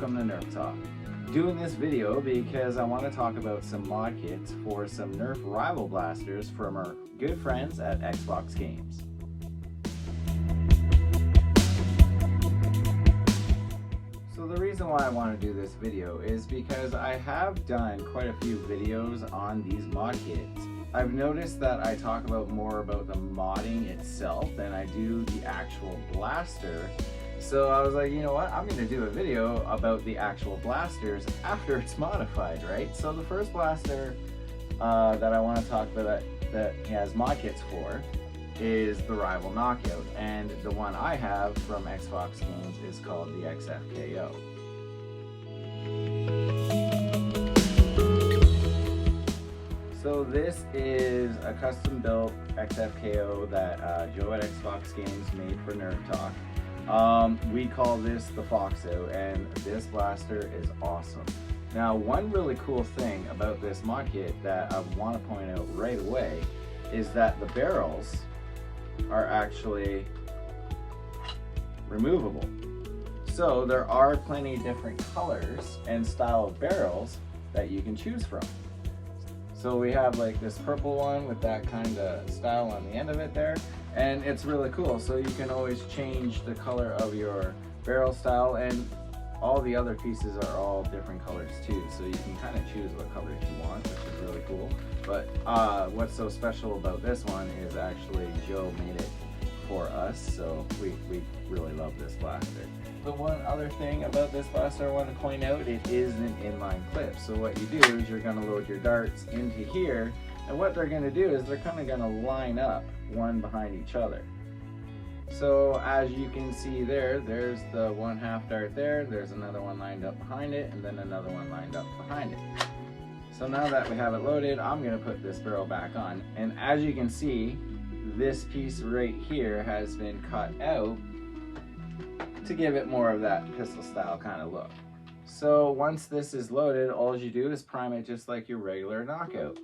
welcome to Nerf Talk. Doing this video because I want to talk about some mod kits for some Nerf rival blasters from our good friends at XFoxGames. So the reason why I want to do this video is because I have done quite a few videos on these mod kits. I've noticed that I talk more about the modding itself than I do the actual blaster. So I was like, you know what, I'm going to do a video about the actual blasters after it's modified, right? So the first blaster that I want to talk about that has mod kits for is the Rival Knockout, and the one I have from XFoxGames is called the XFKO. So this is a custom built XFKO that Joe at XFoxGames made for Nerf Talk. We call this the Foxo, and this blaster is awesome. Now, one really cool thing about this mod kit that I want to point out right away is that the barrels are actually removable. So there are plenty of different colors and style of barrels that you can choose from. So we have like this purple one with that kind of style on the end of it there, and it's really cool. So you can always change the color of your barrel style, and all the other pieces are all different colors too. So you can kind of choose what colors you want, which is really cool. But what's so special about this one is actually Joe made it for us, so we really love this blaster. The one other thing about this blaster I want to point out, it is an inline clip. So what you do is you're going to load your darts into here, and what they're going to do is they're kind of going to line up one behind each other. So as you can see there's the one half dart there, there's another one lined up behind it, and then another one lined up behind it. So now that we have it loaded, I'm going to put this barrel back on, and as you can see, this piece right here has been cut out to give it more of that pistol style kind of look. So once this is loaded, all you do is prime it just like your regular knockout.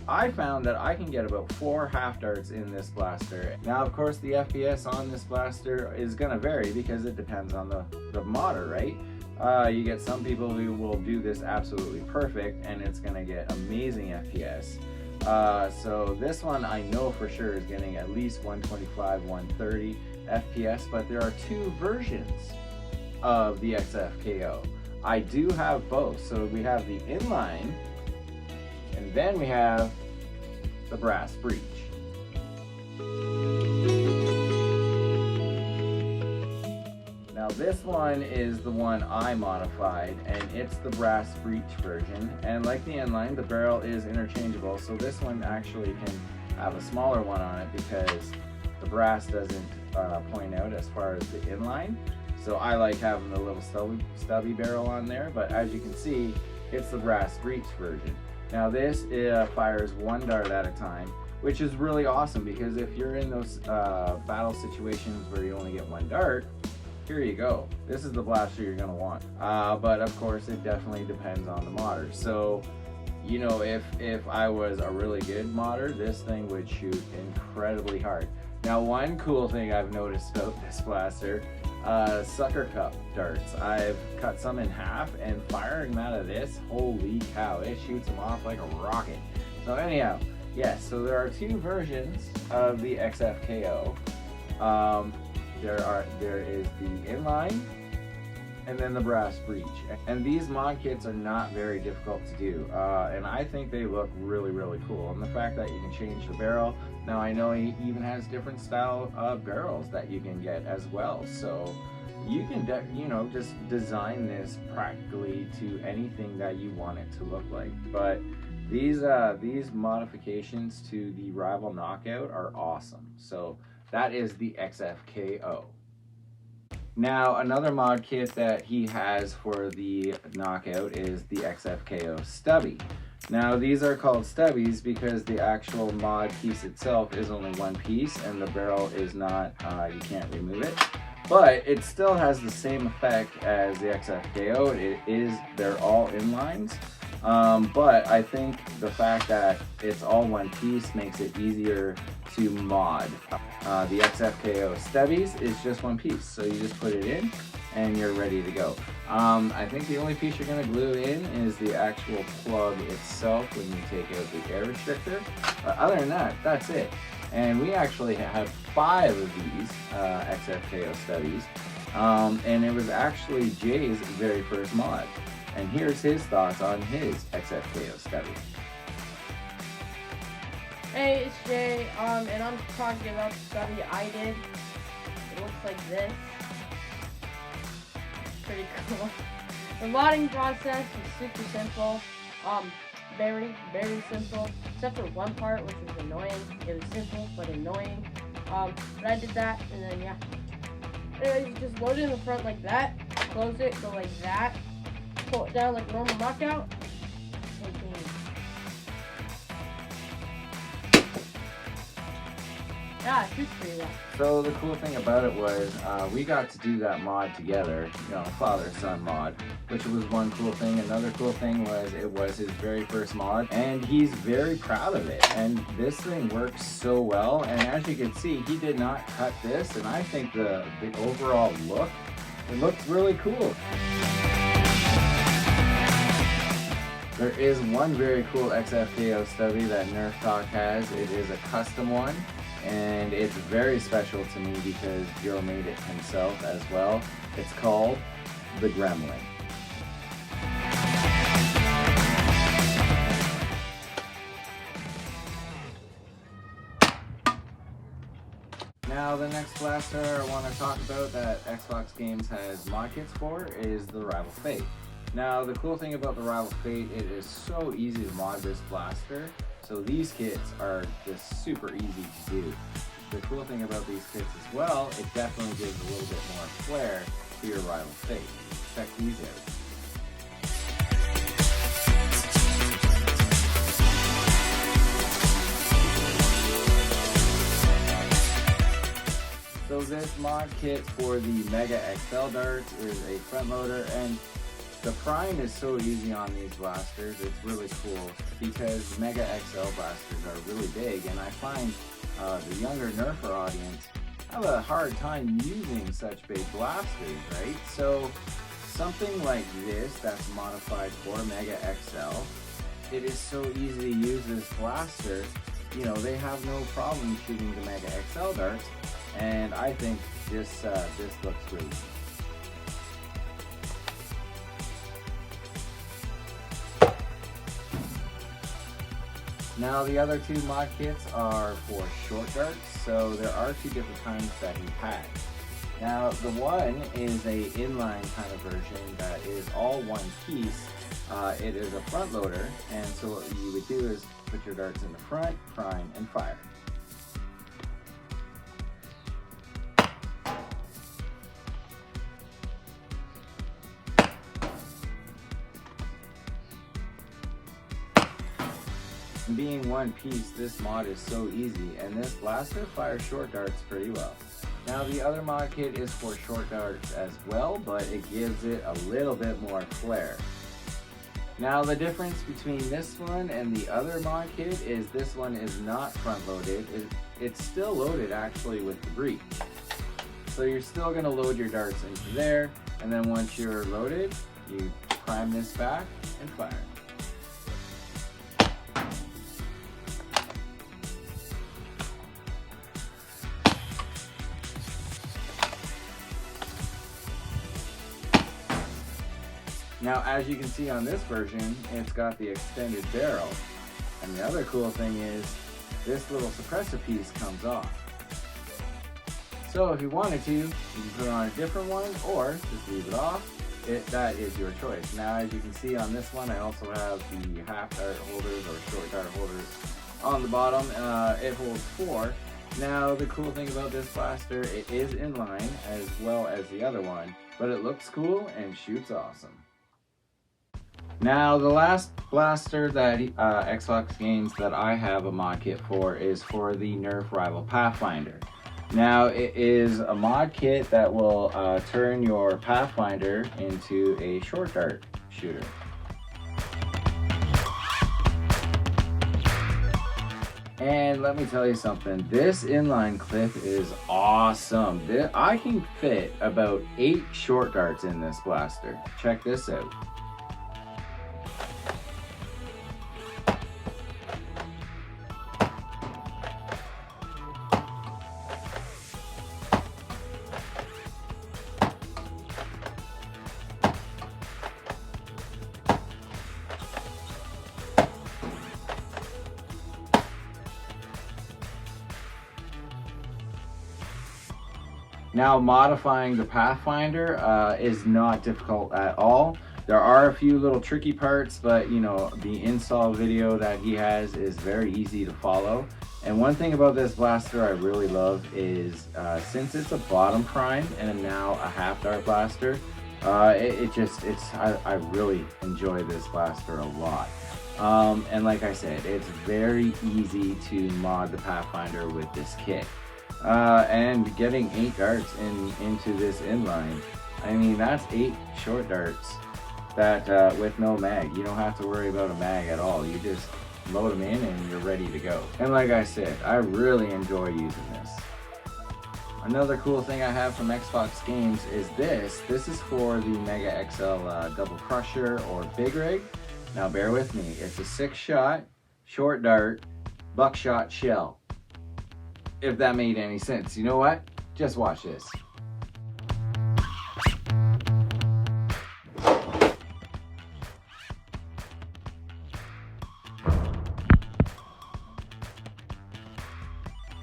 I found that I can get about 4 half darts in this blaster. Now, of course, the FPS on this blaster is going to vary because it depends on the modder, right? You get some people who will do this absolutely perfect, and it's going to get amazing FPS. So this one I know for sure is getting at least 125, 130 FPS, but there are 2 versions of the XFKO. I do have both. So we have the inline, and then we have the brass breech. Now this one is the one I modified, and it's the brass breech version. And like the inline, the barrel is interchangeable, so this one actually can have a smaller one on it because the brass doesn't point out as far as the inline. So I like having the little stubby barrel on there, but as you can see, it's the brass breech version. Now this fires 1 dart at a time, which is really awesome because if you're in those battle situations where you only get 1 dart, here you go. This is the blaster you're gonna want. But of course it definitely depends on the modder. So, you know, if I was a really good modder, this thing would shoot incredibly hard. Now one cool thing I've noticed about this blaster, sucker cup darts. I've cut some in half, and firing them out of this, holy cow, it shoots them off like a rocket. So anyhow, yes, so there are 2 versions of the XFKO. There is the inline and then the brass breech. And these mod kits are not very difficult to do, and I think they look really, really cool. And the fact that you can change the barrel. Now I know he even has different style barrels that you can get as well. So you can, just design this practically to anything that you want it to look like. But these modifications to the Rival Knockout are awesome. So that is the XFKO. Now, another mod kit that he has for the Knockout is the XFKO Stubby. Now these are called stubbies because the actual mod piece itself is only one piece and the barrel is not, you can't remove it. But it still has the same effect as the XFKO. They're all inlines. But I think the fact that it's all one piece makes it easier to mod. The XFKO stubbies is just one piece, so you just put it in and you're ready to go. I think the only piece you're going to glue in is the actual plug itself when you take out the air restrictor. But other than that, that's it. And we actually have 5 of these XFKO stubbies, and it was actually Jay's very first mod. And here's his thoughts on his XFKO stubby. Hey, it's Jay, and I'm talking about the stubby I did. It looks like this. Pretty cool. The modding process is super simple. Very, very simple. Except for one part, which was annoying. It was simple, but annoying. But I did that, and then, yeah. Anyways, you just load it in the front like that. Close it, go like that. Pull it down like a normal knockout. Same thing. Yeah, it shoots pretty well. So the cool thing about it was we got to do that mod together, you know, father-son mod, which was one cool thing. Another cool thing was it was his very first mod, and he's very proud of it. And this thing works so well, and as you can see, he did not cut this, and I think the overall look, it looks really cool. There is one very cool XFKO stubby that Nerf Talk has. It is a custom one. And it's very special to me because Joe made it himself as well. It's called the Gremlin. Now the next blaster I want to talk about that XFoxGames has mod kits for is the Rival Fate. Now the cool thing about the Rival Fate, it is so easy to mod this blaster. So these kits are just super easy to do. The cool thing about these kits as well, it definitely gives a little bit more flair to your Rival Fate. Check these out. So this mod kit for the Mega XL darts is a front loader, and the prime is so easy on these blasters. It's really cool because Mega XL blasters are really big, and I find the younger Nerfer audience have a hard time using such big blasters, right? So something like this that's modified for Mega XL, it is so easy to use this blaster. You know, they have no problem shooting the Mega XL darts, and I think this looks really good. Now the other 2 mod kits are for short darts, so there are 2 different kinds that he has. Now the one is a inline kind of version that is all one piece. It is a front loader, and so what you would do is put your darts in the front, prime, and fire. Being one piece, this mod is so easy, and this blaster fires short darts pretty well. Now the other mod kit is for short darts as well, but it gives it a little bit more flair. Now the difference between this one and the other mod kit is this one is not front loaded. It's still loaded actually with the breech. So you're still going to load your darts into there, and then once you're loaded, you prime this back and fire. Now, as you can see on this version, it's got the extended barrel. And the other cool thing is, this little suppressor piece comes off. So if you wanted to, you can put it on a different one, or just leave it off. That is your choice. Now, as you can see on this one, I also have the half dart holders or short dart holders on the bottom. It holds 4. Now, the cool thing about this blaster, it is inline as well as the other one, but it looks cool and shoots awesome. Now, the last blaster that XFoxGames that I have a mod kit for is for the Nerf rival Pathfinder. Now, it is a mod kit that will turn your Pathfinder into a short dart shooter. And let me tell you something, this inline clip is awesome. I can fit about 8 short darts in this blaster. Check this out. Now, modifying the Pathfinder is not difficult at all. There are a few little tricky parts, but you know, the install video that he has is very easy to follow. And one thing about this blaster I really love is since it's a bottom prime and now a half dart blaster, I really enjoy this blaster a lot. And like I said, it's very easy to mod the Pathfinder with this kit. And getting 8 darts into this inline, I mean, that's 8 short darts that with no mag. You don't have to worry about a mag at all. You just load them in and you're ready to go. And like I said, I really enjoy using this. Another cool thing I have from XFoxGames is this. This is for the Mega XL Double Crusher or Big Rig. Now bear with me. It's a 6-shot, short dart, buckshot shell. If that made any sense. You know what? Just watch this.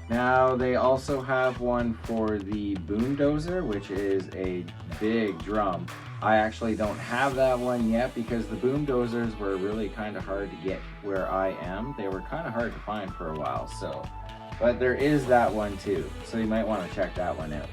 Now they also have one for the boomdozer, which is a big drum. I actually don't have that one yet because the boomdozers were really kind of hard to get where I am. They were kind of hard to find for a while, so. But there is that one too, so you might want to check that one out.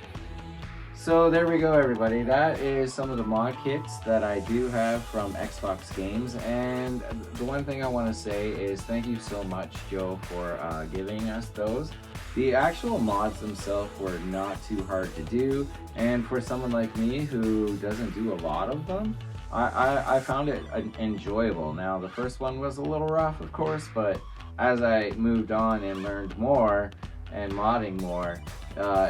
So there we go, everybody. That is some of the mod kits that I do have from XFoxGames. And the one thing I want to say is thank you so much, Joe, for giving us those. The actual mods themselves were not too hard to do, and for someone like me who doesn't do a lot of them, I found it enjoyable. Now, the first one was a little rough, of course, but as I moved on and learned more and modding more,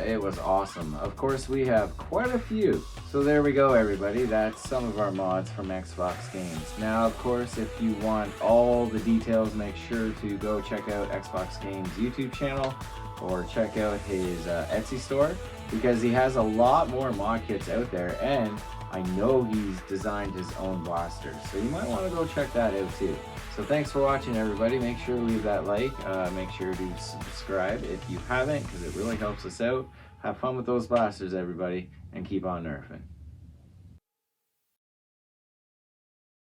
it was awesome. Of course, we have quite a few. So there we go, everybody. That's some of our mods from XFoxGames. Now, of course, if you want all the details, make sure to go check out XFoxGames' YouTube channel or check out his Etsy store, because he has a lot more mod kits out there, and I know he's designed his own blasters, so you might want to go check that out too. So thanks for watching, everybody. Make sure to leave that like, make sure to subscribe if you haven't, because it really helps us out. Have fun with those blasters, everybody, and keep on nerfing.